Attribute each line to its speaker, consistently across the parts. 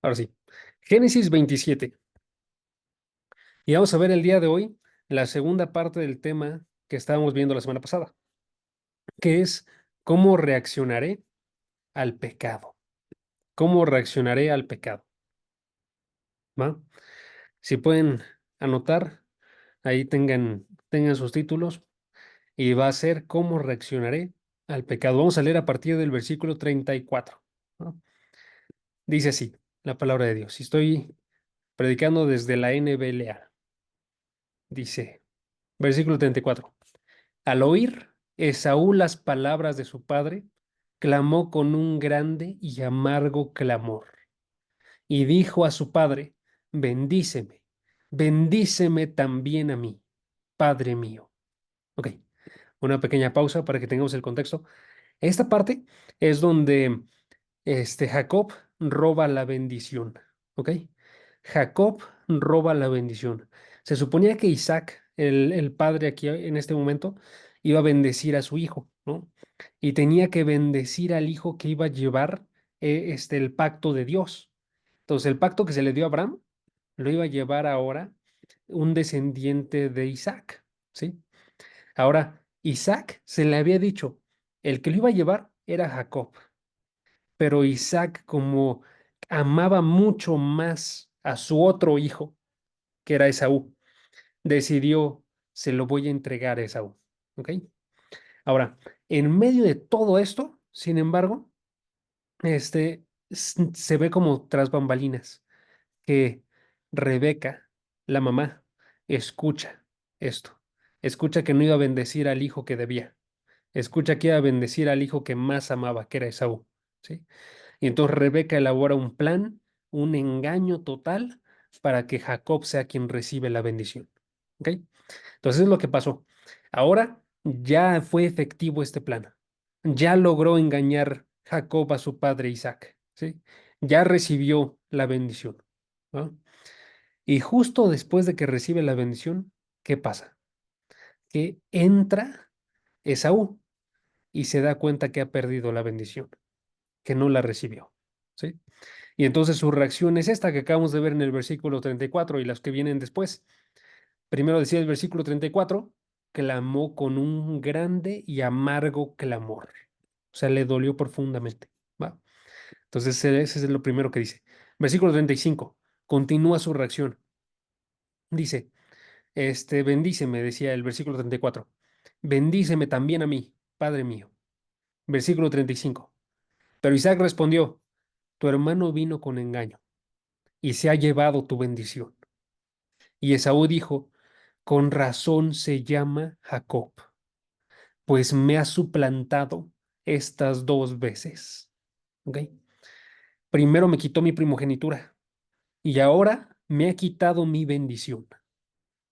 Speaker 1: Ahora sí, Génesis 27. Y vamos a ver el día de hoy la segunda parte del tema que estábamos viendo la semana pasada, que es cómo reaccionaré al pecado. ¿Cómo reaccionaré al pecado? ¿Va? Si pueden anotar, ahí tengan sus títulos y va a ser cómo reaccionaré al pecado. Vamos a leer a partir del versículo 34. ¿No? Dice así, la palabra de Dios. Y estoy predicando desde la NBLA. Dice, versículo 34. Al oír Esaú las palabras de su padre, clamó con un grande y amargo clamor, y dijo a su padre, bendíceme, bendíceme también a mí, padre mío. Ok, una pequeña pausa para que tengamos el contexto. Esta parte es donde Jacob roba la bendición, ¿ok? Jacob roba la bendición. Se suponía que Isaac, el padre aquí en este momento, iba a bendecir a su hijo, ¿no? Y tenía que bendecir al hijo que iba a llevar el pacto de Dios. Entonces, el pacto que se le dio a Abraham lo iba a llevar ahora un descendiente de Isaac, ¿sí? Ahora, Isaac se le había dicho, el que lo iba a llevar era Jacob, pero Isaac, como amaba mucho más a su otro hijo, que era Esaú, decidió, se lo voy a entregar a Esaú. ¿Ok? Ahora, en medio de todo esto, sin embargo, se ve como tras bambalinas que Rebeca, la mamá, escucha esto. Escucha que no iba a bendecir al hijo que debía. Escucha que iba a bendecir al hijo que más amaba, que era Esaú. ¿Sí? Y entonces Rebeca elabora un plan, un engaño total para que Jacob sea quien recibe la bendición. ¿Ok? Entonces es lo que pasó. Ahora ya fue efectivo este plan. Ya logró engañar Jacob a su padre Isaac. ¿Sí? Ya recibió la bendición. ¿No? Y justo después de que recibe la bendición, ¿qué pasa? Que entra Esaú y se da cuenta que ha perdido la bendición, que no la recibió. ¿Sí? Y entonces su reacción es esta que acabamos de ver en el versículo 34 y las que vienen después. Primero decía el versículo 34, clamó con un grande y amargo clamor. O sea, le dolió profundamente. ¿Va? Entonces, ese es lo primero que dice. Versículo 35, continúa su reacción. Dice, bendíceme, decía el versículo 34. Bendíceme también a mí, Padre mío. Versículo 35. Pero Isaac respondió, tu hermano vino con engaño y se ha llevado tu bendición. Y Esaú dijo, con razón se llama Jacob, pues me ha suplantado estas dos veces. ¿Ok? Primero me quitó mi primogenitura y ahora me ha quitado mi bendición.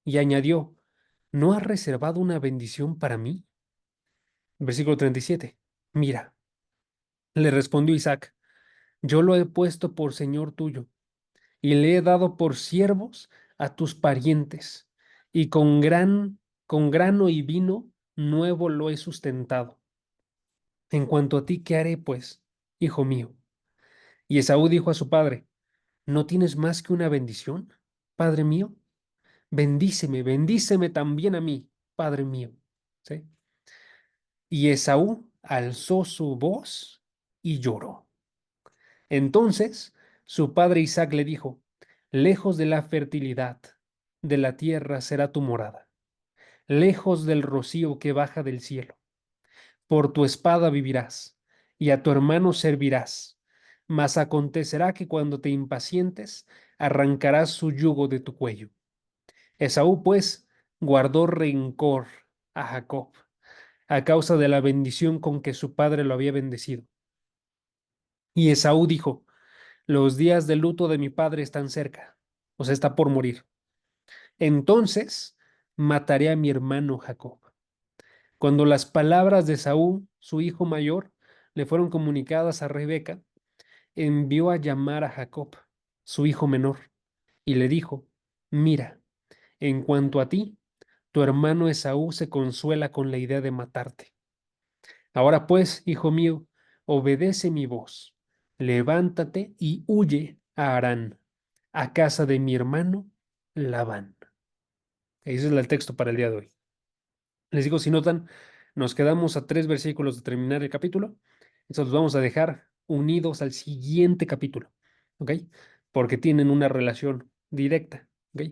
Speaker 1: Y añadió, ¿no has reservado una bendición para mí? Versículo 37. Mira, le respondió Isaac, yo lo he puesto por señor tuyo y le he dado por siervos a tus parientes, y con grano y vino nuevo lo he sustentado. En cuanto a ti, ¿qué haré, pues, hijo mío? Y Esaú dijo a su padre, ¿no tienes más que una bendición, padre mío? Bendíceme, bendíceme también a mí, padre mío. ¿Sí? Y Esaú alzó su voz y lloró. Entonces su padre Isaac le dijo, lejos de la fertilidad de la tierra será tu morada, lejos del rocío que baja del cielo. Por tu espada vivirás, y a tu hermano servirás. Mas acontecerá que cuando te impacientes, arrancarás su yugo de tu cuello. Esaú, pues, guardó rencor a Jacob, a causa de la bendición con que su padre lo había bendecido. Y Esaú dijo, los días de luto de mi padre están cerca, o sea, está por morir. Entonces mataré a mi hermano Jacob. Cuando las palabras de Saúl, su hijo mayor, le fueron comunicadas a Rebeca, envió a llamar a Jacob, su hijo menor, y le dijo, mira, en cuanto a ti, tu hermano Esaú se consuela con la idea de matarte. Ahora pues, hijo mío, obedece mi voz, levántate y huye a Harán, a casa de mi hermano Labán. Ese es el texto para el día de hoy. Les digo, si notan, nos quedamos a 3 versículos de terminar el capítulo. Entonces los vamos a dejar unidos al siguiente capítulo, ¿ok? Porque tienen una relación directa, ¿ok?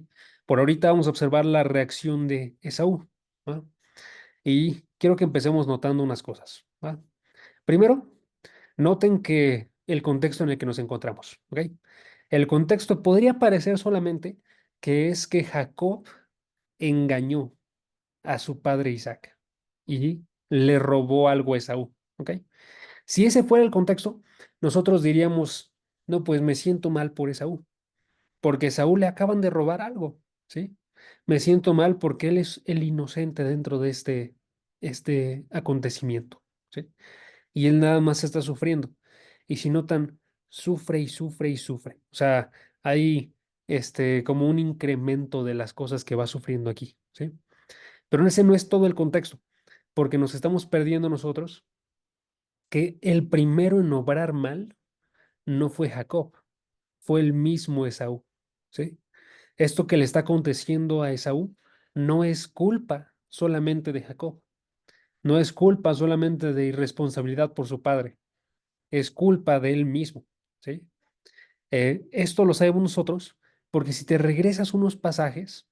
Speaker 1: Por ahorita vamos a observar la reacción de Esaú, ¿va? Y quiero que empecemos notando unas cosas, ¿va? Primero, noten que el contexto en el que nos encontramos, ¿ok? El contexto podría parecer solamente que es que Jacob engañó a su padre Isaac y le robó algo a Esaú, ¿ok? Si ese fuera el contexto, nosotros diríamos, no, pues me siento mal por Esaú, porque a Esaú le acaban de robar algo, ¿sí? Me siento mal porque él es el inocente dentro de este acontecimiento, ¿sí? Y él nada más está sufriendo. Y si notan, sufre y sufre y sufre. O sea, hay como un incremento de las cosas que va sufriendo aquí, ¿sí? Pero ese no es todo el contexto, porque nos estamos perdiendo nosotros que el primero en obrar mal no fue Jacob, fue el mismo Esaú, ¿sí? Esto que le está aconteciendo a Esaú no es culpa solamente de Jacob, no es culpa solamente de irresponsabilidad por su padre, es culpa de él mismo, ¿sí? Esto lo sabemos nosotros porque si te regresas unos pasajes,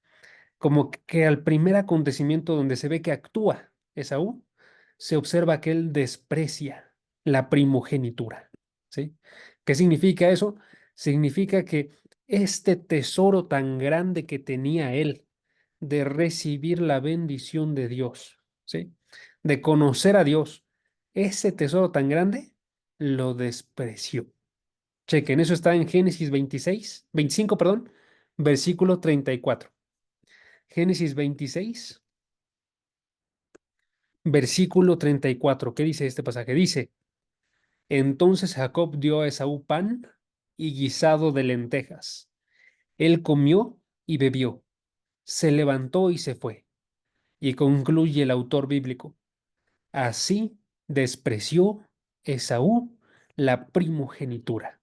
Speaker 1: como que al primer acontecimiento donde se ve que actúa Esaú, se observa que él desprecia la primogenitura, ¿sí? ¿Qué significa eso? Significa que este tesoro tan grande que tenía él de recibir la bendición de Dios, ¿sí? De conocer a Dios, ese tesoro tan grande lo despreció. Chequen, eso está en Génesis 25, perdón, versículo 34. Génesis 26, versículo 34. ¿Qué dice este pasaje? Dice, entonces Jacob dio a Esaú pan y guisado de lentejas. Él comió y bebió, se levantó y se fue. Y concluye el autor bíblico. Así despreció Esaú la primogenitura.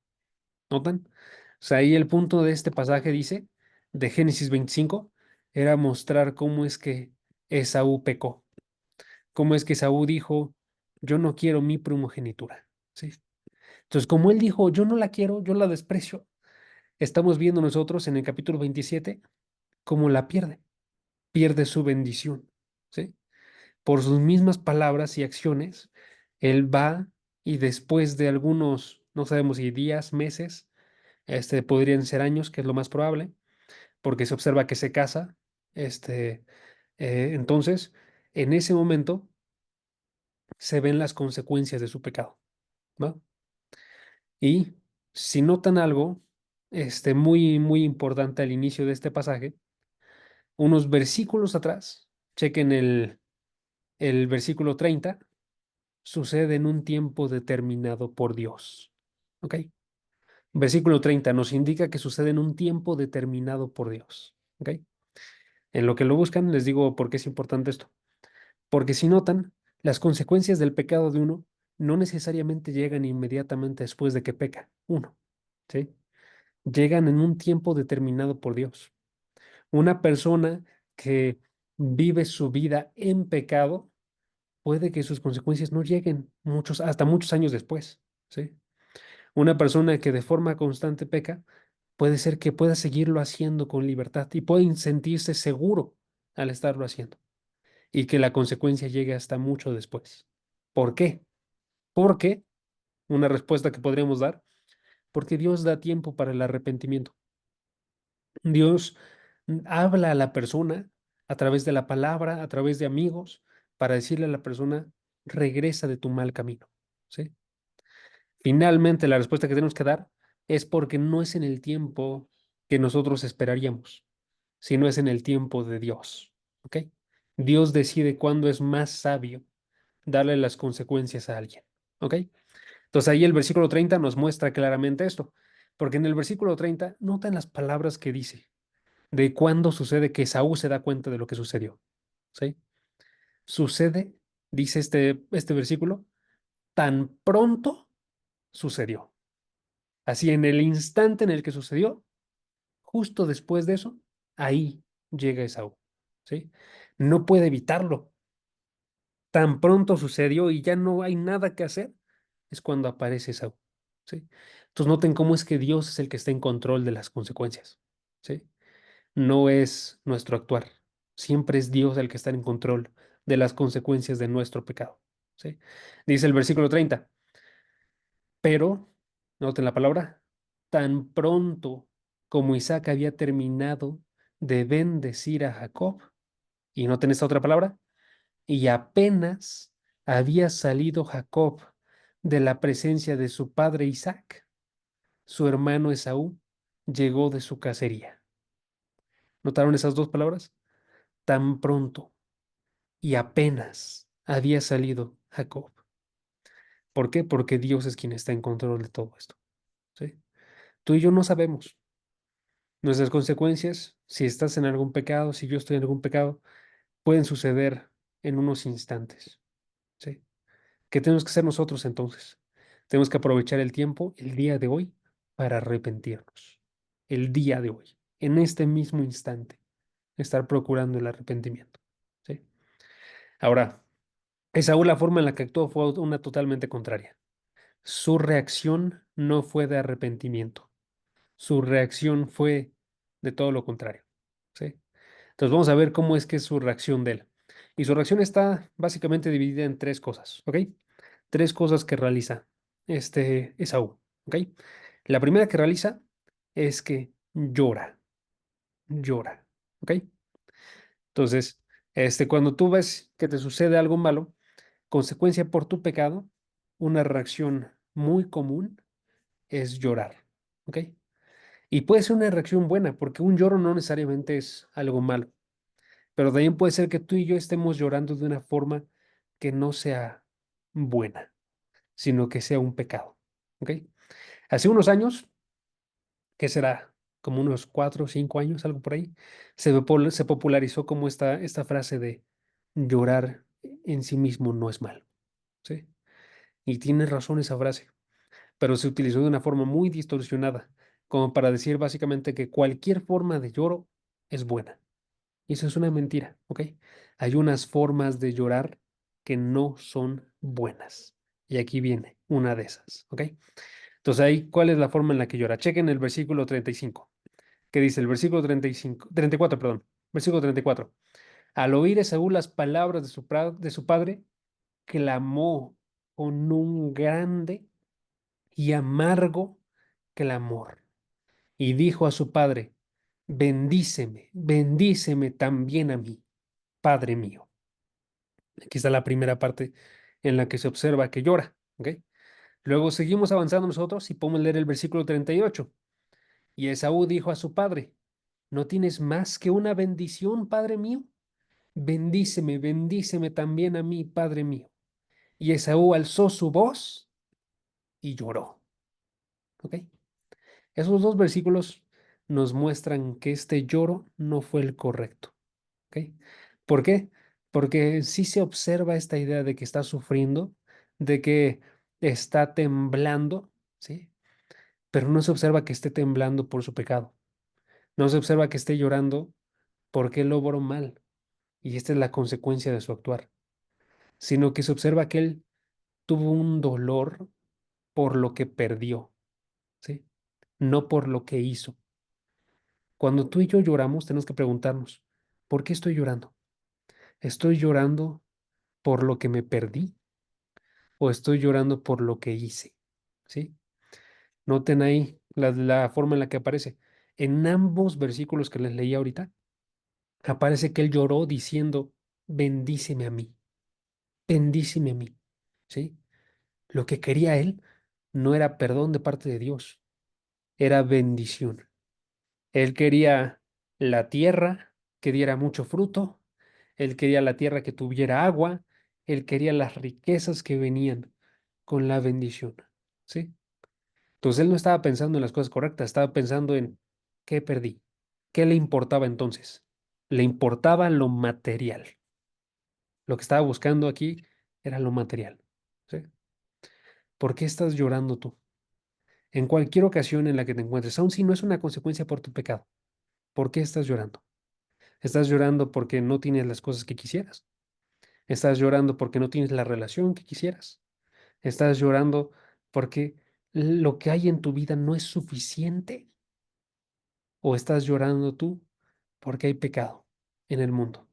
Speaker 1: ¿Notan? O sea, ahí el punto de este pasaje dice, de Génesis 25, era mostrar cómo es que Esaú pecó. Cómo es que Esaú dijo, yo no quiero mi primogenitura, ¿sí? Entonces, como él dijo, yo no la quiero, yo la desprecio, estamos viendo nosotros en el capítulo 27 cómo la pierde su bendición, ¿sí? Por sus mismas palabras y acciones, él va y después de algunos, no sabemos si días, meses, podrían ser años, que es lo más probable, porque se observa que se casa, este, entonces, en ese momento se ven las consecuencias de su pecado, ¿no? Y si notan algo, muy, muy importante al inicio de este pasaje, unos versículos atrás, chequen el versículo 30, sucede en un tiempo determinado por Dios. ¿Ok? Versículo 30 nos indica que sucede en un tiempo determinado por Dios. ¿Ok? En lo que lo buscan, les digo por qué es importante esto. Porque si notan, las consecuencias del pecado de uno no necesariamente llegan inmediatamente después de que peca uno. ¿Sí? Llegan en un tiempo determinado por Dios. Una persona que vive su vida en pecado, puede que sus consecuencias no lleguen hasta muchos años después, ¿sí? Una persona que de forma constante peca, puede ser que pueda seguirlo haciendo con libertad y puede sentirse seguro al estarlo haciendo y que la consecuencia llegue hasta mucho después. ¿Por qué? Porque, una respuesta que podríamos dar, porque Dios da tiempo para el arrepentimiento. Dios habla a la persona a través de la palabra, a través de amigos, para decirle a la persona, regresa de tu mal camino. ¿Sí? Finalmente, la respuesta que tenemos que dar es porque no es en el tiempo que nosotros esperaríamos, sino es en el tiempo de Dios. ¿Ok? Dios decide cuándo es más sabio darle las consecuencias a alguien. ¿Ok? Entonces ahí el versículo 30 nos muestra claramente esto, porque en el versículo 30 notan las palabras que dice de cuándo sucede que Saúl se da cuenta de lo que sucedió. ¿Sí? Sucede, dice este versículo, tan pronto sucedió. Así, en el instante en el que sucedió, justo después de eso, ahí llega Esaú, ¿sí? No puede evitarlo. Tan pronto sucedió y ya no hay nada que hacer, es cuando aparece Esaú, ¿sí? Entonces noten cómo es que Dios es el que está en control de las consecuencias, ¿sí? No es nuestro actuar. Siempre es Dios el que está en control de las consecuencias de nuestro pecado, ¿sí? Dice el versículo 30, pero, noten la palabra, tan pronto como Isaac había terminado de bendecir a Jacob, y noten esta otra palabra, y apenas había salido Jacob de la presencia de su padre Isaac, su hermano Esaú llegó de su cacería. ¿Notaron esas dos palabras? Tan pronto y apenas había salido Jacob. ¿Por qué? Porque Dios es quien está en control de todo esto, ¿sí? Tú y yo no sabemos nuestras consecuencias, si estás en algún pecado, si yo estoy en algún pecado, pueden suceder en unos instantes, ¿sí? ¿Qué tenemos que hacer nosotros entonces? Tenemos que aprovechar el tiempo, el día de hoy, para arrepentirnos. El día de hoy, en este mismo instante, estar procurando el arrepentimiento, ¿sí? Ahora, Esaú, la forma en la que actuó fue una totalmente contraria. Su reacción no fue de arrepentimiento. Su reacción fue de todo lo contrario, ¿sí? Entonces vamos a ver cómo es que es su reacción de él. Y su reacción está básicamente dividida en tres cosas, ¿ok? Tres cosas que realiza este Esaú, ¿ok? La primera que realiza es que llora, llora, ¿ok? Entonces, cuando tú ves que te sucede algo malo, consecuencia por tu pecado, una reacción muy común es llorar, ¿ok? Y puede ser una reacción buena, porque un lloro no necesariamente es algo malo, pero también puede ser que tú y yo estemos llorando de una forma que no sea buena, sino que sea un pecado, ¿ok? Hace unos años, ¿qué será? Como unos 4 o 5 años, algo por ahí, se popularizó como esta frase de llorar en sí mismo no es malo, ¿sí? Y tiene razón esa frase, pero se utilizó de una forma muy distorsionada, como para decir básicamente que cualquier forma de lloro es buena. Y eso es una mentira, ¿ok? Hay unas formas de llorar que no son buenas. Y aquí viene una de esas, ¿ok? Entonces ahí, ¿cuál es la forma en la que llora? Chequen el versículo 35. ¿Qué dice el versículo 35, 34, perdón, versículo 34? Al oír Esaú las palabras de su padre, clamó con un grande y amargo clamor. Y dijo a su padre, bendíceme, bendíceme también a mí, Padre mío. Aquí está la primera parte en la que se observa que llora, ¿ok? Luego seguimos avanzando nosotros y podemos leer el versículo 38. Y Esaú dijo a su padre, ¿no tienes más que una bendición, Padre mío? Bendíceme, bendíceme también a mí, Padre mío. Y Esaú alzó su voz y lloró, ¿ok? Esos dos versículos nos muestran que este lloro no fue el correcto, ¿ok? ¿Por qué? Porque sí se observa esta idea de que está sufriendo, de que está temblando, ¿sí? Pero no se observa que esté temblando por su pecado. No se observa que esté llorando porque él obró mal y esta es la consecuencia de su actuar, sino que se observa que él tuvo un dolor por lo que perdió, ¿sí? No por lo que hizo. Cuando tú y yo lloramos, tenemos que preguntarnos, ¿por qué estoy llorando? ¿Estoy llorando por lo que me perdí o estoy llorando por lo que hice? ¿Sí? Noten ahí la forma en la que aparece. En ambos versículos que les leí ahorita, aparece que él lloró diciendo, bendíceme a mí, bendíceme a mí. ¿Sí? Lo que quería él no era perdón de parte de Dios, era bendición. Él quería la tierra que diera mucho fruto, él quería la tierra que tuviera agua, él quería las riquezas que venían con la bendición, ¿sí? Entonces él no estaba pensando en las cosas correctas, estaba pensando en qué perdí, qué le importaba entonces. Le importaba lo material. Lo que estaba buscando aquí era lo material, ¿sí? ¿Por qué estás llorando tú? En cualquier ocasión en la que te encuentres, aun si no es una consecuencia por tu pecado, ¿por qué estás llorando? ¿Estás llorando porque no tienes las cosas que quisieras? ¿Estás llorando porque no tienes la relación que quisieras? ¿Estás llorando porque lo que hay en tu vida no es suficiente? ¿O estás llorando tú porque hay pecado en el mundo?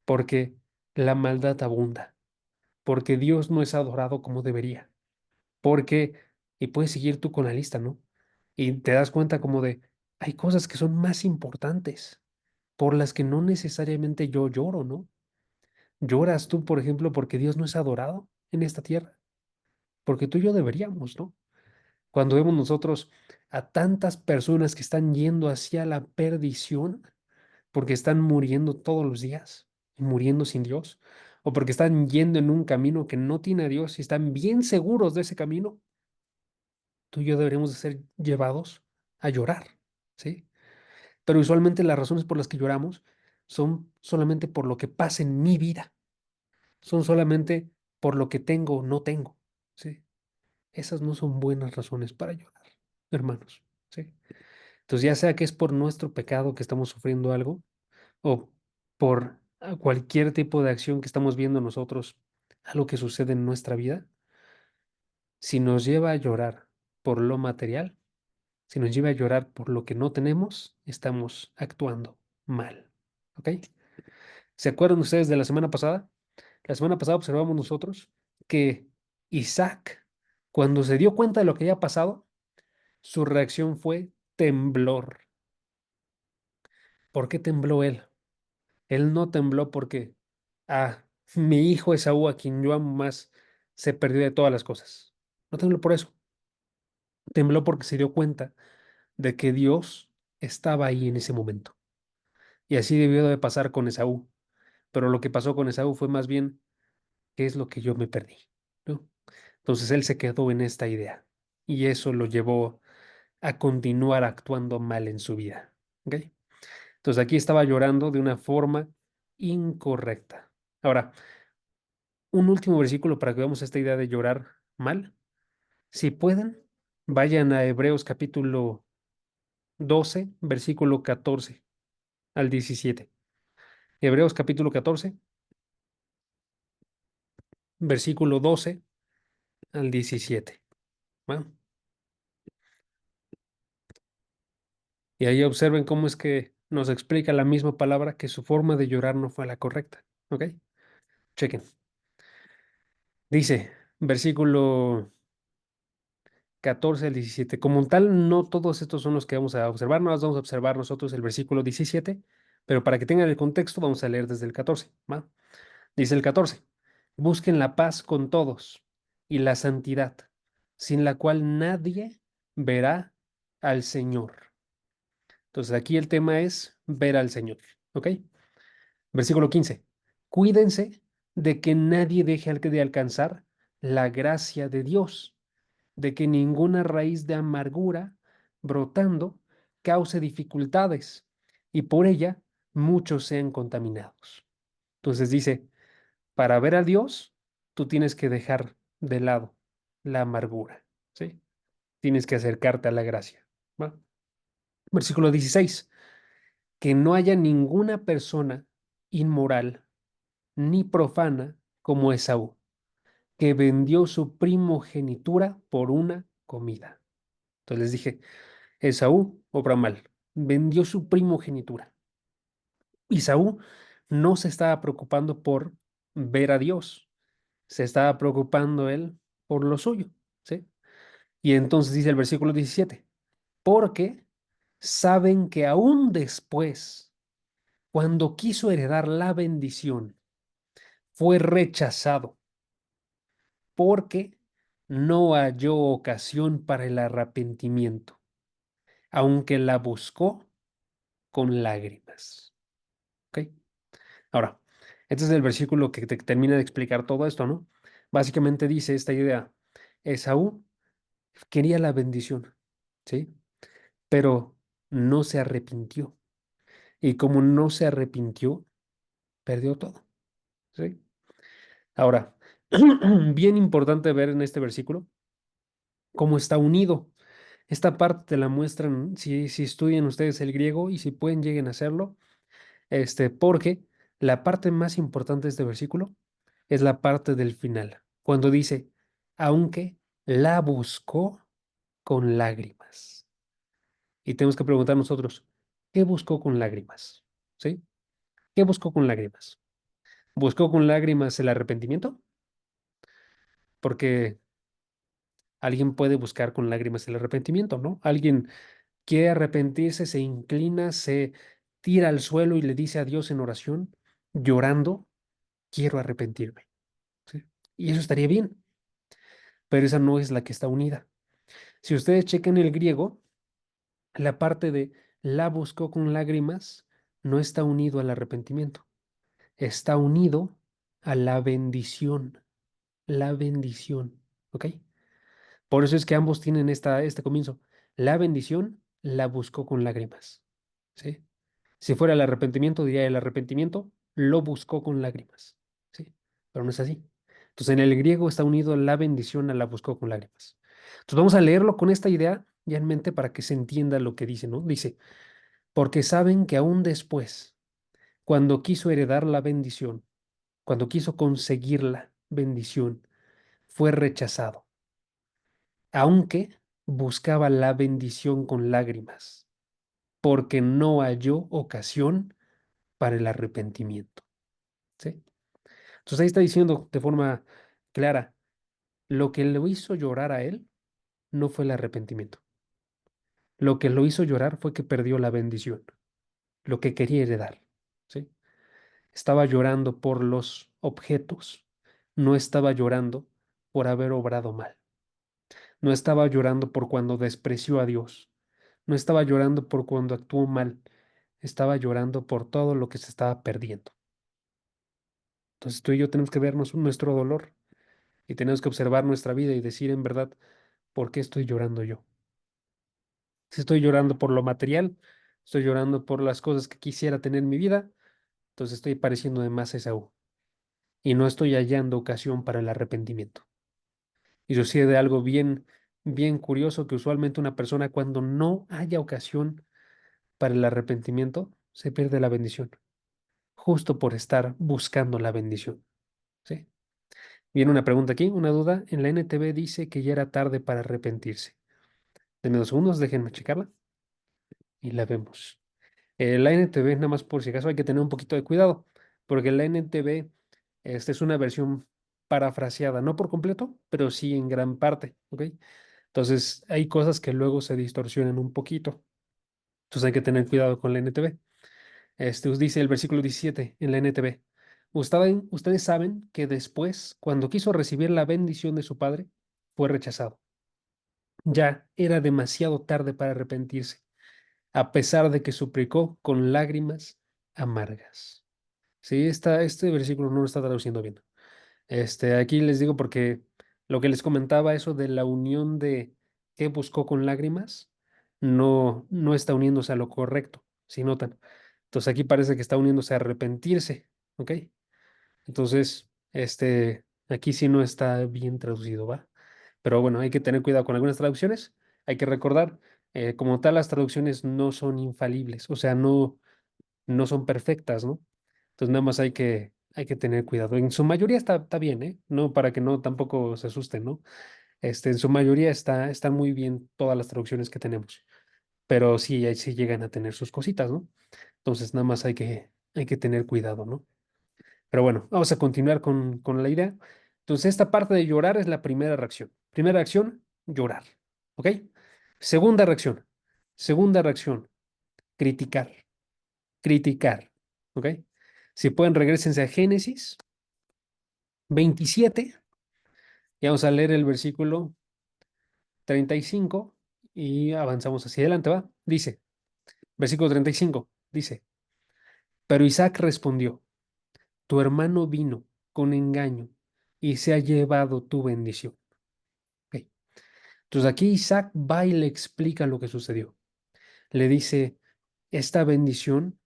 Speaker 1: Porque la maldad abunda, porque Dios no es adorado como debería, porque, y puedes seguir tú con la lista, ¿no? Y te das cuenta como de, hay cosas que son más importantes, por las que no necesariamente yo lloro, ¿no? ¿Lloras tú, por ejemplo, porque Dios no es adorado en esta tierra? Porque tú y yo deberíamos, ¿no? Cuando vemos nosotros a tantas personas que están yendo hacia la perdición, porque están muriendo todos los días y muriendo sin Dios, o porque están yendo en un camino que no tiene a Dios y están bien seguros de ese camino, tú y yo deberíamos de ser llevados a llorar, ¿sí? Pero usualmente las razones por las que lloramos son solamente por lo que pasa en mi vida, son solamente por lo que tengo o no tengo, ¿sí? Esas no son buenas razones para llorar, hermanos, ¿sí? Entonces, ya sea que es por nuestro pecado que estamos sufriendo algo, o por cualquier tipo de acción que estamos viendo nosotros, algo que sucede en nuestra vida, si nos lleva a llorar por lo material, si nos lleva a llorar por lo que no tenemos, estamos actuando mal. ¿Ok? ¿Se acuerdan ustedes de la semana pasada? La semana pasada observamos nosotros que Isaac, cuando se dio cuenta de lo que había pasado, su reacción fue temblor. ¿Por qué tembló él? Él no tembló porque, mi hijo Esaú, a quien yo amo más, se perdió de todas las cosas. No tembló por eso. Tembló porque se dio cuenta de que Dios estaba ahí en ese momento. Y así debió de pasar con Esaú. Pero lo que pasó con Esaú fue más bien, ¿qué es lo que yo me perdí? ¿No? Entonces él se quedó en esta idea. Y eso lo llevó a continuar actuando mal en su vida. ¿Ok? Entonces aquí estaba llorando de una forma incorrecta. Ahora, un último versículo para que veamos esta idea de llorar mal. Si pueden, vayan a Hebreos capítulo 12, versículo 14 al 17. Hebreos capítulo 14, versículo 12 al 17. ¿Va? Y ahí observen cómo es que nos explica la misma palabra que su forma de llorar no fue la correcta. ¿Ok? Chequen. Dice, versículo 14 al 17. Como tal, no todos estos son los que vamos a observar, no vamos a observar nosotros el versículo 17, pero para que tengan el contexto vamos a leer desde el 14, ¿va? Dice el 14, busquen la paz con todos y la santidad, sin la cual nadie verá al Señor. Entonces aquí el tema es ver al Señor, ¿ok? Versículo 15, cuídense de que nadie deje de alcanzar la gracia de Dios, de que ninguna raíz de amargura brotando cause dificultades y por ella muchos sean contaminados. Entonces dice, para ver a Dios, tú tienes que dejar de lado la amargura, ¿sí? Tienes que acercarte a la gracia, ¿va? Versículo 16, que no haya ninguna persona inmoral ni profana como Esaú, que vendió su primogenitura por una comida. Entonces les dije, Esaú obra mal, vendió su primogenitura. Esaú no se estaba preocupando por ver a Dios, se estaba preocupando él por lo suyo, ¿sí? Y entonces dice el versículo 17, porque saben que aún después, cuando quiso heredar la bendición, fue rechazado, porque no halló ocasión para el arrepentimiento, aunque la buscó con lágrimas. ¿Ok? Ahora, este es el versículo que te termina de explicar todo esto, ¿no? Básicamente dice esta idea, Esaú quería la bendición, ¿sí? Pero no se arrepintió. Y como no se arrepintió, perdió todo, ¿sí? Ahora, bien importante ver en este versículo cómo está unido. Esta parte te la muestran si estudian ustedes el griego y si pueden, lleguen a hacerlo, porque la parte más importante de este versículo es la parte del final, cuando dice, aunque la buscó con lágrimas. Y tenemos que preguntar nosotros, ¿qué buscó con lágrimas? ¿Sí? ¿Qué buscó con lágrimas? ¿Buscó con lágrimas el arrepentimiento? Porque alguien puede buscar con lágrimas el arrepentimiento, ¿no? Alguien quiere arrepentirse, se inclina, se tira al suelo y le dice a Dios en oración, llorando, quiero arrepentirme. ¿Sí? Y eso estaría bien, pero esa no es la que está unida. Si ustedes chequen el griego, la parte de la buscó con lágrimas no está unido al arrepentimiento, está unido a la bendición, ¿ok? Por eso es que ambos tienen este comienzo. La bendición la buscó con lágrimas, ¿sí? Si fuera el arrepentimiento, diría el arrepentimiento lo buscó con lágrimas, ¿sí? Pero no es así. Entonces, en el griego está unido la bendición a la buscó con lágrimas. Entonces, vamos a leerlo con esta idea ya en mente para que se entienda lo que dice, ¿no? Dice, porque saben que aún después, cuando quiso heredar la bendición, cuando quiso conseguir la bendición, fue rechazado, aunque buscaba la bendición con lágrimas, porque no halló ocasión para el arrepentimiento. ¿Sí? Entonces ahí está diciendo de forma clara, lo que lo hizo llorar a él no fue el arrepentimiento. Lo que lo hizo llorar fue que perdió la bendición, lo que quería heredar. ¿Sí? Estaba llorando por los objetos, no estaba llorando por haber obrado mal, no estaba llorando por cuando despreció a Dios, no estaba llorando por cuando actuó mal, estaba llorando por todo lo que se estaba perdiendo. Entonces tú y yo tenemos que vernos nuestro dolor y tenemos que observar nuestra vida y decir en verdad, ¿por qué estoy llorando yo? Si estoy llorando por lo material, estoy llorando por las cosas que quisiera tener en mi vida, entonces estoy pareciendo de más a Esaú y no estoy hallando ocasión para el arrepentimiento. Y sucede algo bien curioso que usualmente una persona cuando no haya ocasión para el arrepentimiento, se pierde la bendición, justo por estar buscando la bendición. ¿Sí? Viene una pregunta aquí, una duda. En la NTV dice que ya era tarde para arrepentirse. Denme 2 segundos, déjenme checarla y la vemos. La NTV, nada más por si acaso, hay que tener un poquito de cuidado, porque la NTV, esta es una versión parafraseada, no por completo, pero sí en gran parte, ¿ok? Entonces, hay cosas que luego se distorsionan un poquito. Entonces, hay que tener cuidado con la NTV. Os dice el versículo 17 en la NTV. Ustedes saben que después, cuando quiso recibir la bendición de su padre, fue rechazado. Ya era demasiado tarde para arrepentirse, a pesar de que suplicó con lágrimas amargas. Sí, este versículo no lo está traduciendo bien. Aquí les digo porque lo que les comentaba, eso de la unión de que buscó con lágrimas, no está uniéndose a lo correcto, si notan. Entonces aquí parece que está uniéndose a arrepentirse, ¿ok? Entonces, aquí sí no está bien traducido, ¿va? Pero bueno, hay que tener cuidado con algunas traducciones. Hay que recordar, como tal, las traducciones no son infalibles, o sea, no son perfectas, ¿no? Entonces nada más hay que tener cuidado. En su mayoría está bien, ¿eh? No, para que no tampoco se asusten, ¿no? En su mayoría están muy bien todas las traducciones que tenemos, pero sí, ahí sí llegan a tener sus cositas, ¿no? Entonces nada más hay que tener cuidado, ¿no? Pero bueno, vamos a continuar con la idea. Entonces esta parte de llorar es la primera reacción. Primera reacción, llorar, ¿ok? Segunda reacción, segunda reacción, criticar, criticar, ¿ok? Si pueden, regresense a Génesis 27 y vamos a leer el versículo 35 y avanzamos hacia adelante, ¿va? Dice, versículo 35, dice, pero Isaac respondió, tu hermano vino con engaño y se ha llevado tu bendición. Ok. Entonces aquí Isaac va y le explica lo que sucedió. Le dice, esta bendición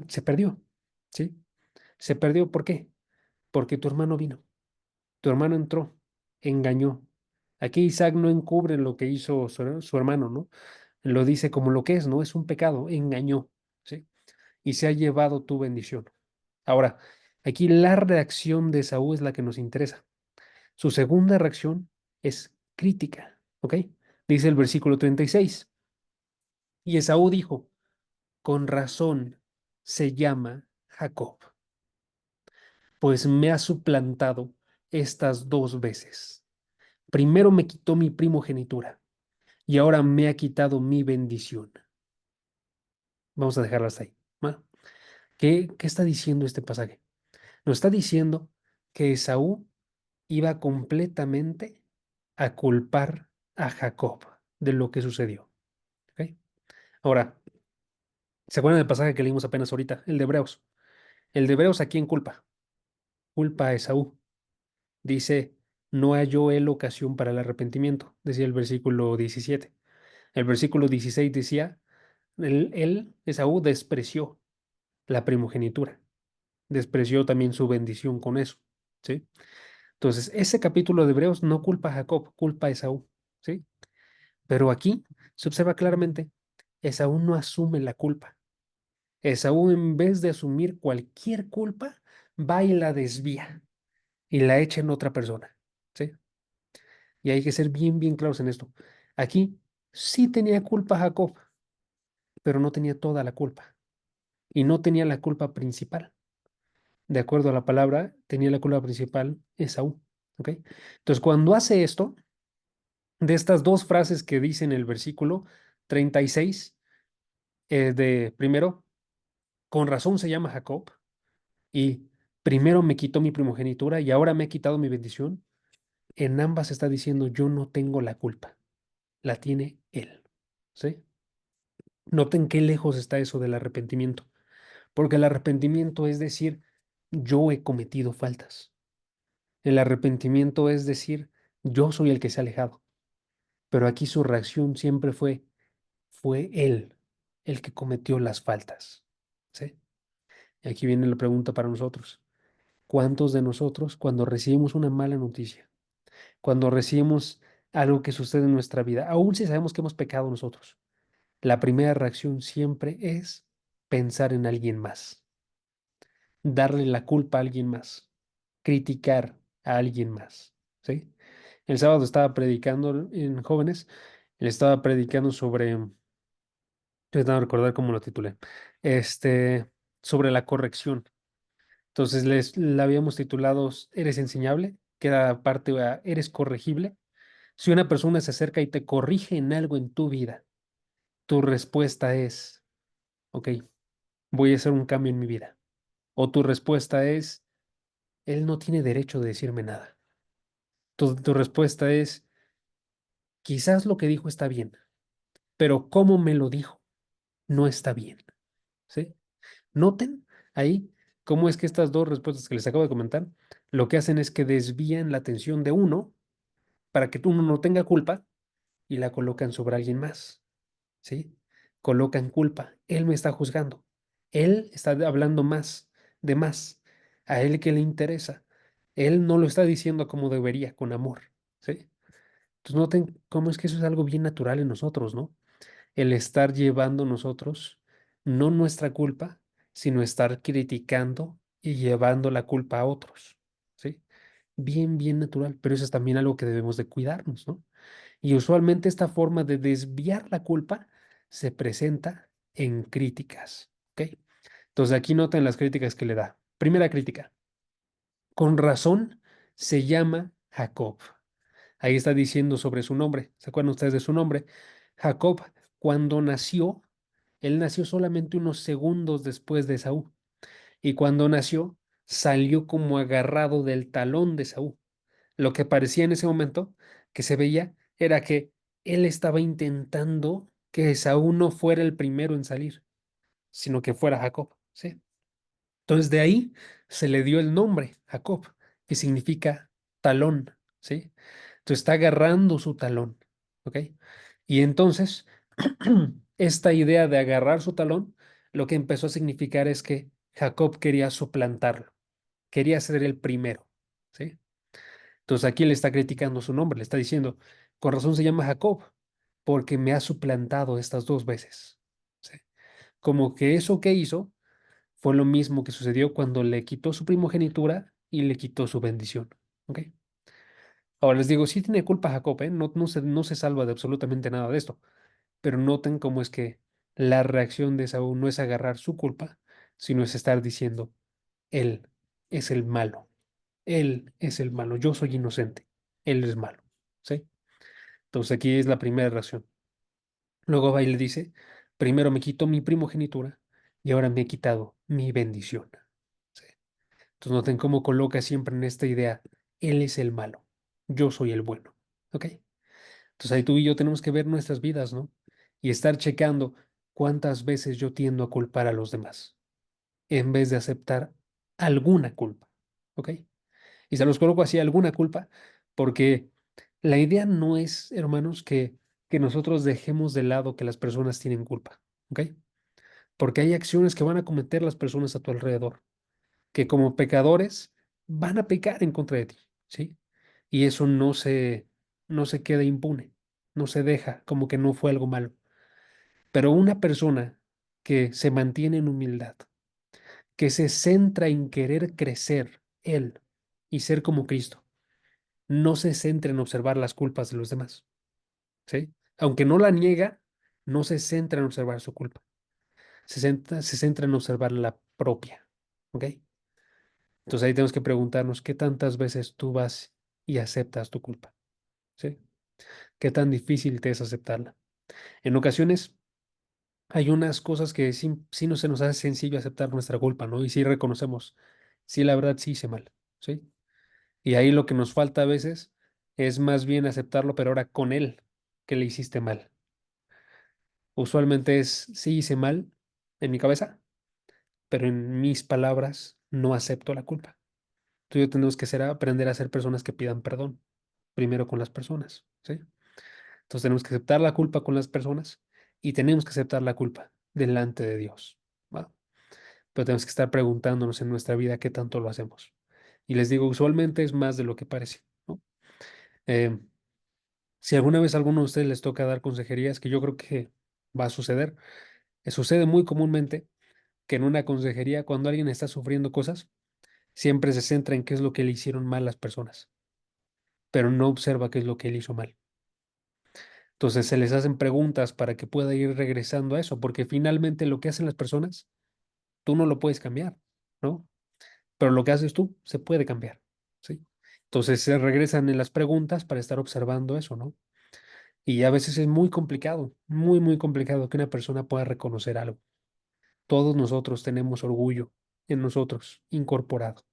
Speaker 1: se perdió, ¿sí? Se perdió, ¿por qué? Porque tu hermano vino, tu hermano entró, engañó, Aquí Isaac no encubre lo que hizo su hermano, ¿no? Lo dice como lo que es, ¿no? Es un pecado, engañó, ¿sí? Y se ha llevado tu bendición. Ahora, aquí la reacción de Esaú es la que nos interesa. Su segunda reacción es crítica, ¿ok? Dice el versículo 36. Y Esaú dijo, con razón se llama Jacob, pues me ha suplantado estas dos veces. Primero me quitó mi primogenitura y ahora me ha quitado mi bendición. Vamos a dejarlo hasta ahí. ¿Va? ¿Qué está diciendo este pasaje? Nos está diciendo que Esaú iba completamente a culpar a Jacob de lo que sucedió. ¿Ok? Ahora, ¿se acuerdan del pasaje que leímos apenas ahorita? El de Hebreos. El de Hebreos, ¿a quién culpa? Culpa a Esaú. Dice, no halló él ocasión para el arrepentimiento, decía el versículo 17. El versículo 16 decía, Esaú, despreció la primogenitura, despreció también su bendición con eso, ¿sí? Entonces, ese capítulo de Hebreos no culpa a Jacob, culpa a Esaú, ¿sí? Pero aquí se observa claramente, Esaú no asume la culpa. Esaú, en vez de asumir cualquier culpa, va y la desvía y la echa en otra persona, ¿sí? Y hay que ser bien, bien claros en esto. Aquí sí tenía culpa Jacob, pero no tenía toda la culpa. Y no tenía la culpa principal. De acuerdo a la palabra, tenía la culpa principal Esaú. ¿Ok? Entonces, cuando hace esto, de estas dos frases que dice en el versículo 36, de primero, con razón se llama Jacob, y primero me quitó mi primogenitura y ahora me ha quitado mi bendición, en ambas está diciendo yo no tengo la culpa, la tiene él. ¿Sí? Noten qué lejos está eso del arrepentimiento, porque el arrepentimiento es decir, yo he cometido faltas. El arrepentimiento es decir, yo soy el que se ha alejado. Pero aquí su reacción siempre fue él el que cometió las faltas. ¿Sí? Y aquí viene la pregunta para nosotros. ¿Cuántos de nosotros, cuando recibimos una mala noticia, cuando recibimos algo que sucede en nuestra vida, aun si sabemos que hemos pecado nosotros, la primera reacción siempre es pensar en alguien más, darle la culpa a alguien más, criticar a alguien más, ¿sí? El sábado estaba predicando en jóvenes, le estaba predicando sobre, estoy tratando de recordar cómo lo titulé, este, sobre la corrección. Entonces la habíamos titulado ¿Eres enseñable? Que era parte a ¿Eres corregible? Si una persona se acerca y te corrige en algo en tu vida, tu respuesta es, ok, voy a hacer un cambio en mi vida. O tu respuesta es, él no tiene derecho de decirme nada. Tu respuesta es, quizás lo que dijo está bien, pero cómo me lo dijo no está bien. ¿Sí? Noten ahí cómo es que estas dos respuestas que les acabo de comentar, lo que hacen es que desvían la atención de uno para que uno no tenga culpa y la colocan sobre alguien más. ¿Sí? Colocan culpa. Él me está juzgando. Él está hablando más, de más. A él que le interesa. Él no lo está diciendo como debería, con amor. ¿Sí? Entonces noten cómo es que eso es algo bien natural en nosotros, ¿no? El estar llevando nosotros, no nuestra culpa, sino estar criticando y llevando la culpa a otros. ¿Sí? Bien, bien natural, pero eso es también algo que debemos de cuidarnos, ¿no? Y usualmente esta forma de desviar la culpa se presenta en críticas, ¿ok? Entonces aquí noten las críticas que le da. Primera crítica, con razón se llama Jacob. Ahí está diciendo sobre su nombre. ¿Se acuerdan ustedes de su nombre? Jacob, cuando nació, él nació solamente unos segundos después de Saúl. Y cuando nació, salió como agarrado del talón de Saúl. Lo que parecía en ese momento que se veía era que él estaba intentando que Saúl no fuera el primero en salir, sino que fuera Jacob, ¿sí? Entonces de ahí se le dio el nombre Jacob, que significa talón, ¿sí? Entonces está agarrando su talón, ¿ok? Y entonces esta idea de agarrar su talón, lo que empezó a significar es que Jacob quería suplantarlo, quería ser el primero, ¿sí? Entonces aquí le está criticando su nombre, le está diciendo, con razón se llama Jacob, porque me ha suplantado estas dos veces. ¿Sí? Como que eso que hizo fue lo mismo que sucedió cuando le quitó su primogenitura y le quitó su bendición. ¿Ok? Ahora les digo, sí tiene culpa Jacob, ¿eh? No se salva de absolutamente nada de esto, pero noten cómo es que la reacción de Esaú no es agarrar su culpa, sino es estar diciendo, él es el malo, él es el malo, yo soy inocente, él es malo. ¿Sí? Entonces aquí es la primera reacción. Luego va y le dice, primero me quitó mi primogenitura y ahora me ha quitado mi bendición. ¿Sí? Entonces noten cómo coloca siempre en esta idea, él es el malo, yo soy el bueno. ¿Ok? Entonces ahí tú y yo tenemos que ver nuestras vidas, ¿no? Y estar checando cuántas veces yo tiendo a culpar a los demás en vez de aceptar alguna culpa. ¿Ok? Y se los coloco así, alguna culpa, porque la idea no es, hermanos, que nosotros dejemos de lado que las personas tienen culpa. ¿Ok? Porque hay acciones que van a cometer las personas a tu alrededor, que como pecadores van a pecar en contra de ti. ¿Sí? Y eso no se queda impune, no se deja como que no fue algo malo. Pero una persona que se mantiene en humildad, que se centra en querer crecer él y ser como Cristo, no se centra en observar las culpas de los demás, ¿sí? Aunque no la niega, no se centra en observar su culpa, se centra en observar la propia, ¿ok? Entonces ahí tenemos que preguntarnos qué tantas veces tú vas y aceptas tu culpa, ¿sí? ¿Qué tan difícil te es aceptarla? En ocasiones hay unas cosas que sí no se nos hace sencillo aceptar nuestra culpa, ¿no? Y sí reconocemos, sí, la verdad sí hice mal, ¿sí? Y ahí lo que nos falta a veces es más bien aceptarlo, pero ahora con él, que le hiciste mal. Usualmente es, sí hice mal en mi cabeza, pero en mis palabras no acepto la culpa. Tú y yo tenemos que aprender a ser personas que pidan perdón, primero con las personas, ¿sí? Entonces tenemos que aceptar la culpa con las personas y tenemos que aceptar la culpa delante de Dios, ¿va? Pero tenemos que estar preguntándonos en nuestra vida qué tanto lo hacemos. Y les digo, usualmente es más de lo que parece, ¿no? Eh, si alguna vez a alguno de ustedes les toca dar consejerías, que yo creo que va a suceder, sucede muy comúnmente que en una consejería, cuando alguien está sufriendo cosas, siempre se centra en qué es lo que le hicieron mal las personas, pero no observa qué es lo que él hizo mal. Entonces se les hacen preguntas para que pueda ir regresando a eso, porque finalmente lo que hacen las personas, tú no lo puedes cambiar, ¿no? Pero lo que haces tú se puede cambiar, ¿sí? Entonces se regresan en las preguntas para estar observando eso, ¿no? Y a veces es muy complicado, muy, muy complicado que una persona pueda reconocer algo. Todos nosotros tenemos orgullo en nosotros, incorporado,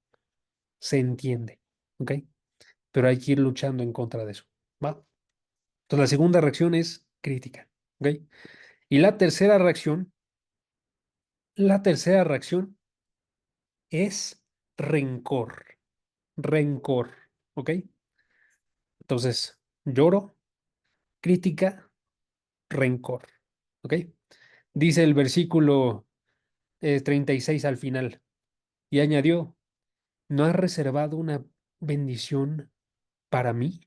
Speaker 1: se entiende, ¿ok? Pero hay que ir luchando en contra de eso, ¿va? Entonces la segunda reacción es crítica, ¿ok? Y la tercera reacción es rencor, rencor, ¿ok? Entonces, lloro, crítica, rencor. ¿Ok? Dice el versículo 36 al final, y añadió, ¿no has reservado una bendición para mí?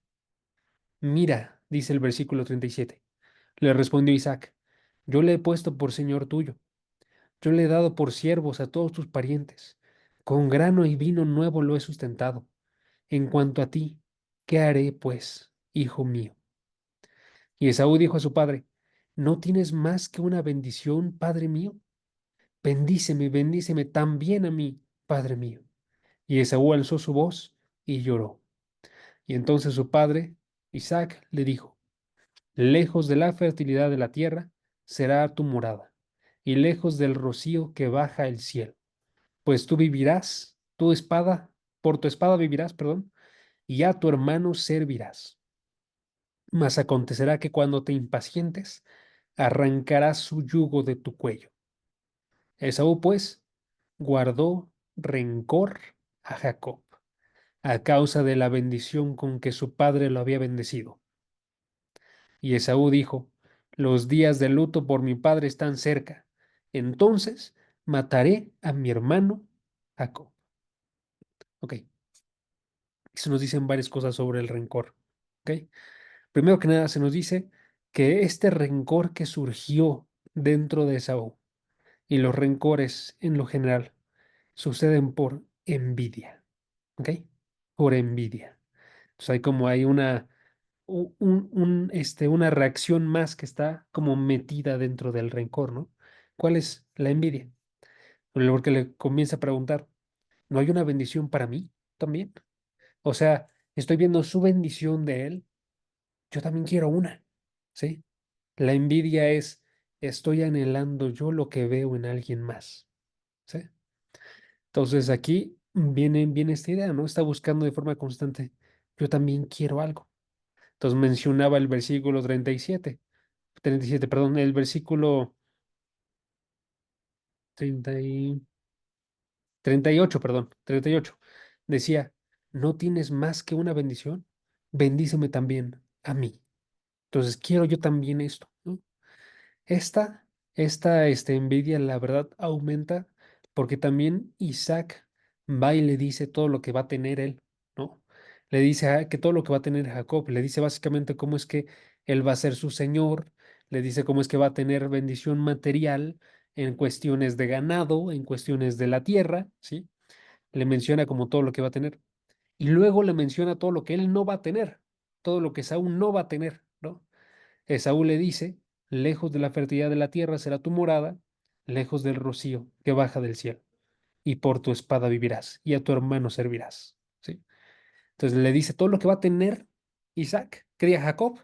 Speaker 1: Mira, dice el versículo 37. Le respondió Isaac, yo le he puesto por señor tuyo, yo le he dado por siervos a todos tus parientes, con grano y vino nuevo lo he sustentado. En cuanto a ti, ¿qué haré, pues, hijo mío? Y Esaú dijo a su padre, ¿no tienes más que una bendición, padre mío? Bendíceme, bendíceme también a mí, padre mío. Y Esaú alzó su voz y lloró. Y entonces su padre, Isaac, le dijo, lejos de la fertilidad de la tierra será tu morada, y lejos del rocío que baja el cielo. Pues tú vivirás, tu espada, por tu espada vivirás, perdón, y a tu hermano servirás. Mas acontecerá que cuando te impacientes, arrancarás su yugo de tu cuello. Esaú, pues, guardó rencor a Jacob a causa de la bendición con que su padre lo había bendecido. Y Esaú dijo, los días de luto por mi padre están cerca, entonces mataré a mi hermano Jacob. Ok, Se nos dicen varias cosas sobre el rencor. ¿Ok? Primero que nada, se nos dice que este rencor que surgió dentro de Esaú y los rencores en lo general suceden por envidia. ¿Ok? Por envidia. Entonces hay como hay una reacción más que está como metida dentro del rencor, ¿no? ¿Cuál es la envidia? Porque le comienza a preguntar, ¿no hay una bendición para mí también? O sea, estoy viendo su bendición de él, yo también quiero una, ¿sí? La envidia es, estoy anhelando yo lo que veo en alguien más, ¿sí? Entonces aquí viene esta idea, ¿no? Está buscando de forma constante, yo también quiero algo. Entonces mencionaba el versículo 37, perdón, el versículo 30 38, perdón, 38. Decía, ¿no tienes más que una bendición? Bendíceme también a mí. Entonces quiero yo también esto, ¿no? Esta, esta envidia, la verdad, aumenta porque también Isaac va y le dice todo lo que va a tener él, ¿no? Le dice que todo lo que va a tener Jacob, le dice básicamente cómo es que él va a ser su señor, le dice cómo es que va a tener bendición material en cuestiones de ganado, en cuestiones de la tierra, ¿sí? Le menciona como todo lo que va a tener. Y luego le menciona todo lo que él no va a tener, todo lo que Saúl no va a tener, ¿no? Esaú le dice, lejos de la fertilidad de la tierra será tu morada, lejos del rocío que baja del cielo, y por tu espada vivirás, y a tu hermano servirás. ¿Sí? Entonces le dice todo lo que va a tener Isaac, cría Jacob,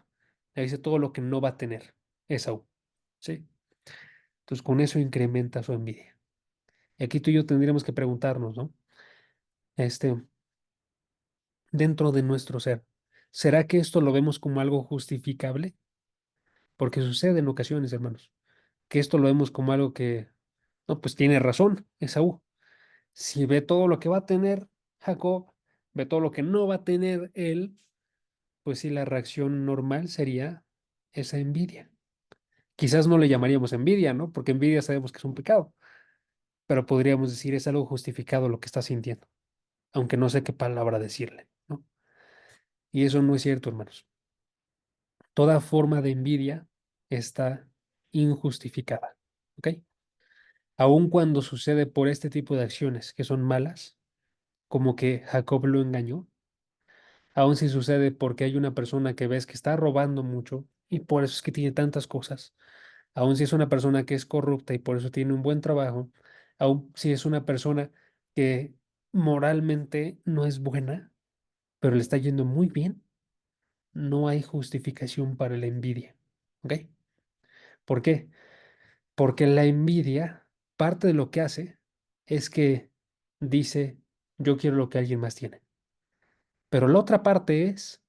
Speaker 1: le dice todo lo que no va a tener Esaú. ¿Sí? Entonces con eso incrementa su envidia. Y aquí tú y yo tendríamos que preguntarnos, ¿no? Este, dentro de nuestro ser, ¿será que esto lo vemos como algo justificable? Porque sucede en ocasiones, hermanos, que esto lo vemos como algo que, no, pues tiene razón Esaú. Si ve todo lo que va a tener Jacob, ve todo lo que no va a tener él, pues sí, la reacción normal sería esa envidia. Quizás no le llamaríamos envidia, ¿no? Porque envidia sabemos que es un pecado, pero podríamos decir es algo justificado lo que está sintiendo, aunque no sé qué palabra decirle, ¿no? Y eso no es cierto, hermanos. Toda forma de envidia está injustificada, ¿ok? Aun cuando sucede por este tipo de acciones que son malas, como que Jacob lo engañó, aun si sucede porque hay una persona que ves que está robando mucho y por eso es que tiene tantas cosas, aun si es una persona que es corrupta y por eso tiene un buen trabajo, aun si es una persona que moralmente no es buena, pero le está yendo muy bien, no hay justificación para la envidia, ¿ok? ¿Por qué? Porque la envidia, parte de lo que hace es que dice, yo quiero lo que alguien más tiene. Pero la otra parte es,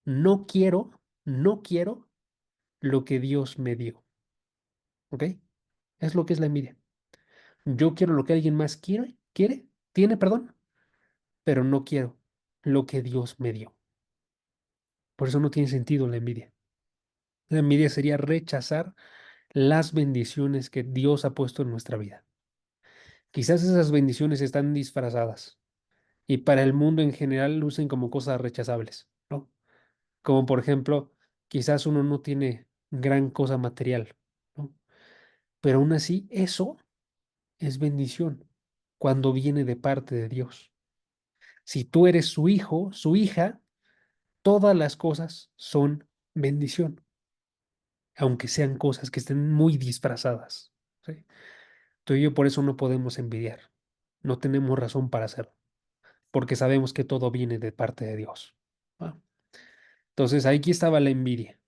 Speaker 1: no quiero lo que Dios me dio. ¿Ok? Es lo que es la envidia. Yo quiero lo que alguien más tiene, perdón, pero no quiero lo que Dios me dio. Por eso no tiene sentido la envidia. La envidia sería rechazar las bendiciones que Dios ha puesto en nuestra vida. Quizás esas bendiciones están disfrazadas y para el mundo en general lucen como cosas rechazables, ¿no? Como por ejemplo, quizás uno no tiene gran cosa material, ¿no? Pero aún así, eso es bendición cuando viene de parte de Dios. Si tú eres su hijo, su hija, todas las cosas son bendición, aunque sean cosas que estén muy disfrazadas, ¿sí? Tú y yo por eso no podemos envidiar, no tenemos razón para hacerlo, porque sabemos que todo viene de parte de Dios. ¿Va? Entonces, aquí estaba la envidia.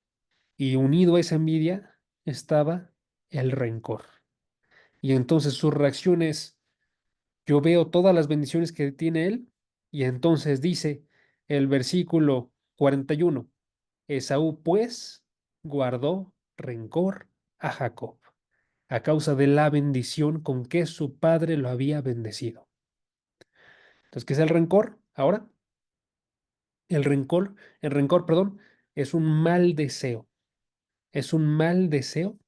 Speaker 1: Y unido a esa envidia estaba el rencor. Y entonces su reacción es, yo veo todas las bendiciones que tiene él, y entonces dice el versículo 41, Esaú pues guardó rencor a Jacob a causa de la bendición con que su padre lo había bendecido. Entonces, ¿qué es el rencor? Ahora, el rencor, perdón, es un mal deseo. Es un mal deseo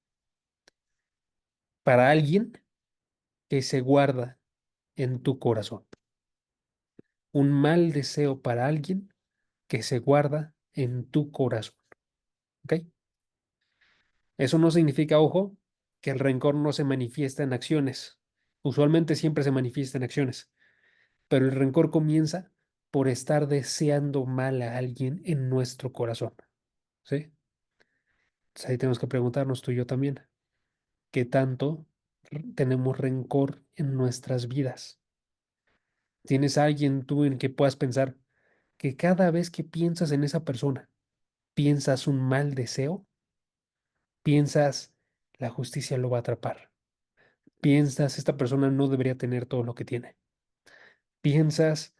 Speaker 1: para alguien que se guarda en tu corazón. un mal deseo para alguien que se guarda en tu corazón. ¿Ok? Eso no significa, ojo, que el rencor no se manifiesta en acciones. Usualmente siempre se manifiesta en acciones, pero el rencor comienza por estar deseando mal a alguien en nuestro corazón. ¿Sí? Entonces ahí tenemos que preguntarnos tú y yo también, ¿qué tanto tenemos rencor en nuestras vidas? ¿Tienes a alguien tú en que puedas pensar que cada vez que piensas en esa persona, piensas un mal deseo? Piensas, la justicia lo va a atrapar. Piensas, esta persona no debería tener todo lo que tiene. Piensas,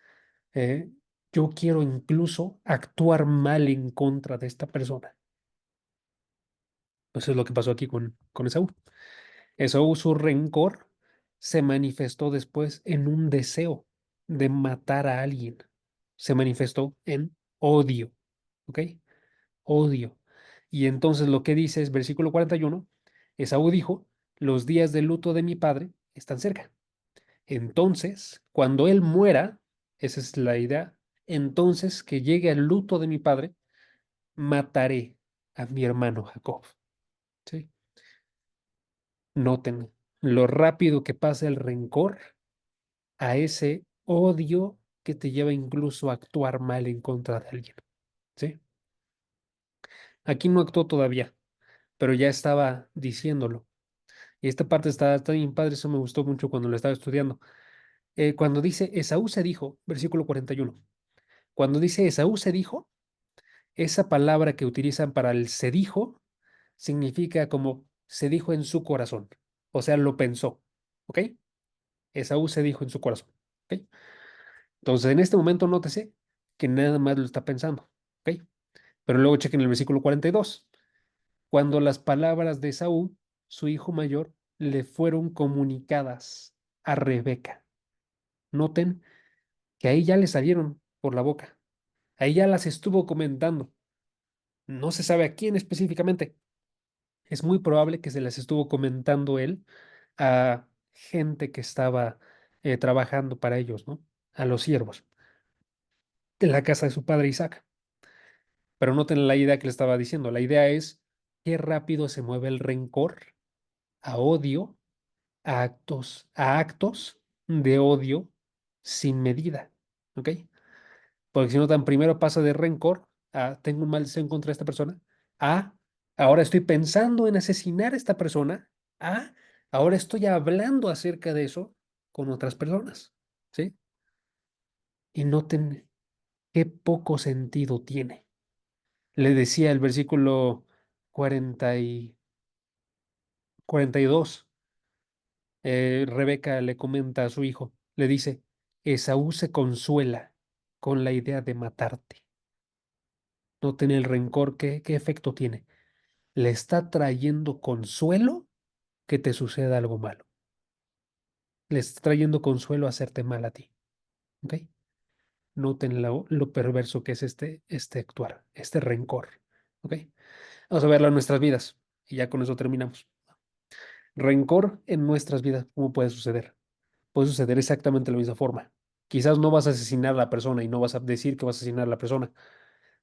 Speaker 1: eh, yo quiero incluso actuar mal en contra de esta persona. Eso es lo que pasó aquí con Esaú. Esaú, su rencor se manifestó después en un deseo de matar a alguien. Se manifestó en odio, ¿ok? Odio. Y entonces lo que dice es versículo 41, Esaú dijo, los días de luto de mi padre están cerca. Entonces, cuando él muera, esa es la idea, entonces que llegue el luto de mi padre, mataré a mi hermano Jacob. ¿Sí? Noten lo rápido que pasa el rencor a ese odio que te lleva incluso a actuar mal en contra de alguien. ¿Sí? Aquí no actuó todavía, pero ya estaba diciéndolo. Y esta parte está bien padre, eso me gustó mucho cuando lo estaba estudiando. Cuando dice Esaú se dijo, versículo 41, cuando dice Esaú se dijo, esa palabra que utilizan para el se dijo significa como se dijo en su corazón, o sea, lo pensó, ¿ok? Esaú se dijo en su corazón, ¿ok? Entonces, en este momento nótese que nada más lo está pensando, ¿ok? Pero luego chequen el versículo 42, cuando las palabras de Esaú, su hijo mayor, le fueron comunicadas a Rebeca. Noten que ahí ya le salieron por la boca, ahí ya las estuvo comentando. No se sabe a quién específicamente. Es muy probable que se las estuvo comentando él a gente que estaba trabajando para ellos, ¿no? A los siervos de la casa de su padre Isaac. Pero noten la idea que le estaba diciendo. La idea es qué rápido se mueve el rencor a odio, a actos de odio sin medida. ¿Ok? Porque si no, tan primero pasa de rencor a tengo un mal deseo en contra de esta persona, a ahora estoy pensando en asesinar a esta persona, a ahora estoy hablando acerca de eso con otras personas, ¿sí? Y noten qué poco sentido tiene. Le decía el versículo 40 y 42, Rebeca le comenta a su hijo, le dice, Esaú se consuela con la idea de matarte. Noten el rencor, qué efecto tiene. Le está trayendo consuelo que te suceda algo malo. Le está trayendo consuelo hacerte mal a ti. ¿Ok? Noten lo perverso que es este actuar, este rencor. ¿Ok? Vamos a verlo en nuestras vidas y ya con eso terminamos. Rencor en nuestras vidas, ¿cómo puede suceder? Puede suceder exactamente de la misma forma. Quizás no vas a asesinar a la persona y no vas a decir que vas a asesinar a la persona,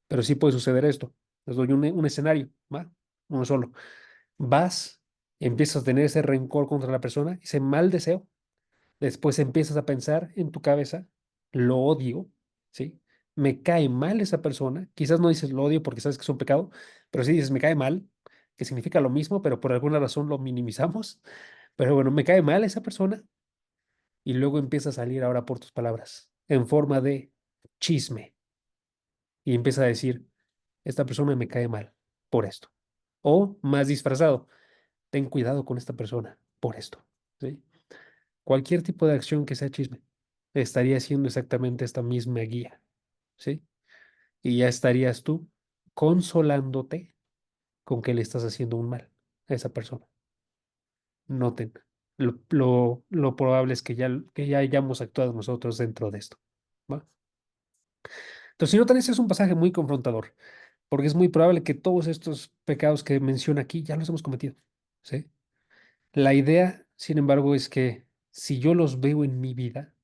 Speaker 1: pero sí puede suceder esto. Les doy un escenario, ¿va? Uno solo. Vas, empiezas a tener ese rencor contra la persona, ese mal deseo. Después empiezas a pensar en tu cabeza, lo odio, ¿sí? Me cae mal esa persona. Quizás no dices lo odio porque sabes que es un pecado, pero sí dices me cae mal, que significa lo mismo, pero por alguna razón lo minimizamos. Pero bueno, me cae mal esa persona y luego empieza a salir ahora por tus palabras, en forma de chisme. Y empieza a decir, esta persona me cae mal por esto. O más disfrazado, ten cuidado con esta persona por esto, ¿sí? Cualquier tipo de acción que sea chisme estaría haciendo exactamente esta misma guía, ¿sí? Y ya estarías tú consolándote con que le estás haciendo un mal a esa persona. Noten, lo probable es que ya hayamos actuado nosotros dentro de esto, ¿va? Entonces, si notan, ese es un pasaje muy confrontador, porque es muy probable que todos estos pecados que menciona aquí ya los hemos cometido, ¿sí? La idea, sin embargo, es que si yo los veo en mi vida,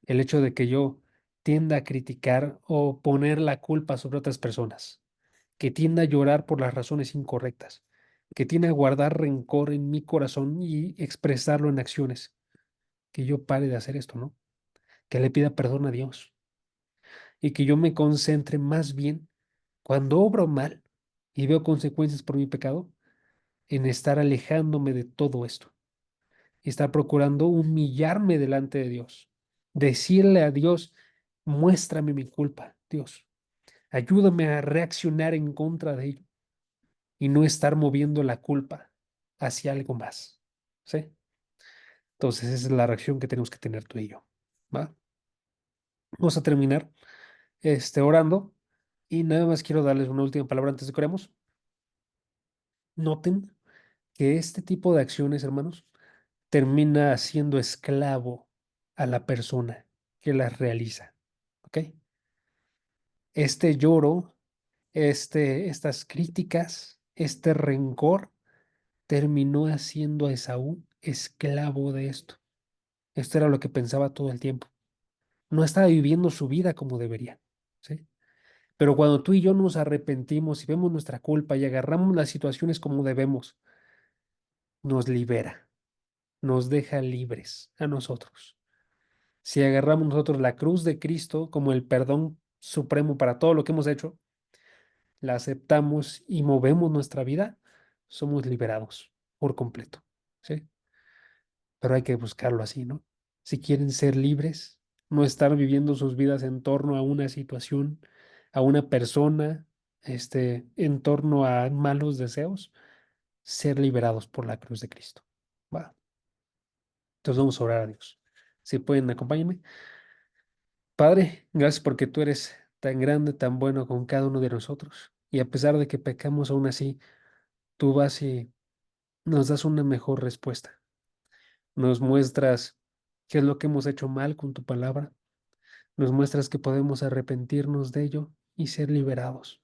Speaker 1: el hecho de que yo tienda a criticar o poner la culpa sobre otras personas, que tienda a llorar por las razones incorrectas, que tienda a guardar rencor en mi corazón y expresarlo en acciones, que yo pare de hacer esto, ¿no? Que le pida perdón a Dios y que yo me concentre más bien cuando obro mal y veo consecuencias por mi pecado, en estar alejándome de todo esto y estar procurando humillarme delante de Dios, decirle a Dios, muéstrame mi culpa, Dios, ayúdame a reaccionar en contra de ello y no estar moviendo la culpa hacia algo más, ¿sí? Entonces esa es la reacción que tenemos que tener tú y yo, ¿va? Vamos a terminar orando y nada más quiero darles una última palabra antes de que oremos. Noten que este tipo de acciones, hermanos, termina haciendo esclavo a la persona que las realiza, ¿ok? Este lloro, estas críticas, este rencor terminó haciendo a Esaú esclavo de esto. Esto era lo que pensaba todo el tiempo. No estaba viviendo su vida como debería, ¿sí? Pero cuando tú y yo nos arrepentimos y vemos nuestra culpa y agarramos las situaciones como debemos, nos libera, nos deja libres a nosotros. Si agarramos nosotros la cruz de Cristo como el perdón supremo para todo lo que hemos hecho, la aceptamos y movemos nuestra vida, somos liberados por completo, ¿sí? Pero hay que buscarlo así, ¿no? Si quieren ser libres, no estar viviendo sus vidas en torno a una situación, a una persona, en torno a malos deseos, ser liberados por la cruz de Cristo. Va. Entonces vamos a orar a Dios. Si pueden, acompáñenme. Padre, gracias porque tú eres tan grande, tan bueno con cada uno de nosotros. Y a pesar de que pecamos aún así, tú vas y nos das una mejor respuesta. Nos muestras qué es lo que hemos hecho mal con tu palabra. Nos muestras que podemos arrepentirnos de ello y ser liberados.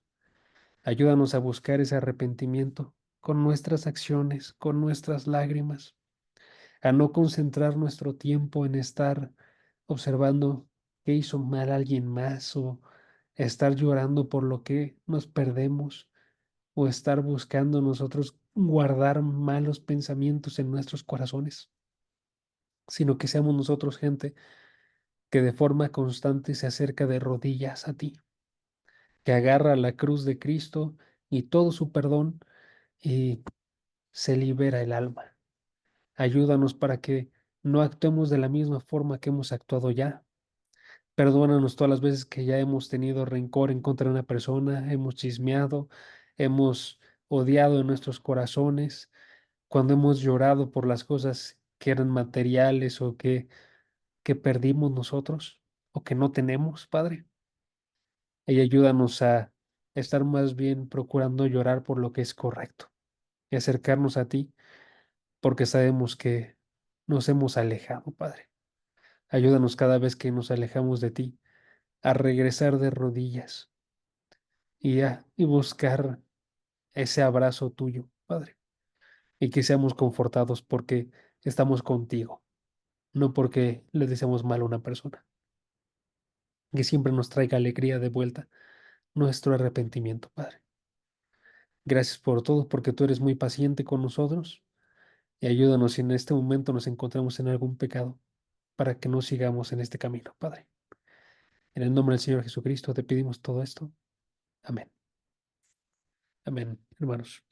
Speaker 1: Ayúdanos a buscar ese arrepentimiento con nuestras acciones, con nuestras lágrimas, a no concentrar nuestro tiempo en estar observando qué hizo mal alguien más o estar llorando por lo que nos perdemos o estar buscando nosotros guardar malos pensamientos en nuestros corazones, sino que seamos nosotros gente que de forma constante se acerca de rodillas a ti, que agarra la cruz de Cristo y todo su perdón y se libera el alma. Ayúdanos para que no actuemos de la misma forma que hemos actuado ya. Perdónanos todas las veces que ya hemos tenido rencor en contra de una persona, hemos chismeado, hemos odiado en nuestros corazones, cuando hemos llorado por las cosas que eran materiales o que perdimos nosotros o que no tenemos, Padre. Y ayúdanos a estar más bien procurando llorar por lo que es correcto y acercarnos a ti porque sabemos que nos hemos alejado, Padre. Ayúdanos cada vez que nos alejamos de ti a regresar de rodillas y buscar ese abrazo tuyo, Padre, y que seamos confortados porque estamos contigo, no porque le deseamos mal a una persona. Que siempre nos traiga alegría de vuelta nuestro arrepentimiento, Padre. Gracias por todo, porque tú eres muy paciente con nosotros y ayúdanos si en este momento nos encontramos en algún pecado para que no sigamos en este camino, Padre. En el nombre del Señor Jesucristo te pedimos todo esto. Amén. Amén, hermanos.